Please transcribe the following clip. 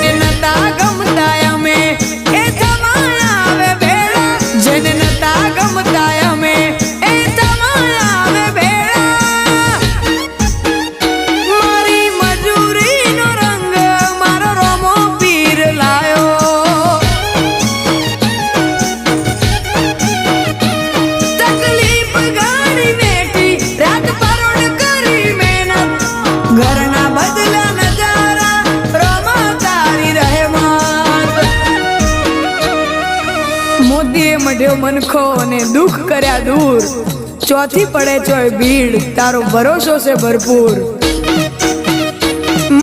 જેને નતા ગમતા અમે એ તમાયા આવે ભેળા, જેને નતા ગમતા અમે એ તમાયા આવે ભેળા. મારી મજૂરીનો રંગ મારો રોમો પીર લાયો, તકલીફ ગાડી વેઠી રાત પરોડ કરી મહેનત, ઘરના બદલા નજારા રોમો તારી રહેમત. મોદીએ મઢ્યો મનખો અને દુઃખ કર્યા દૂર, ચોથી પડે ચોય ભીડ તારો ભરોસો છે ભરપૂર.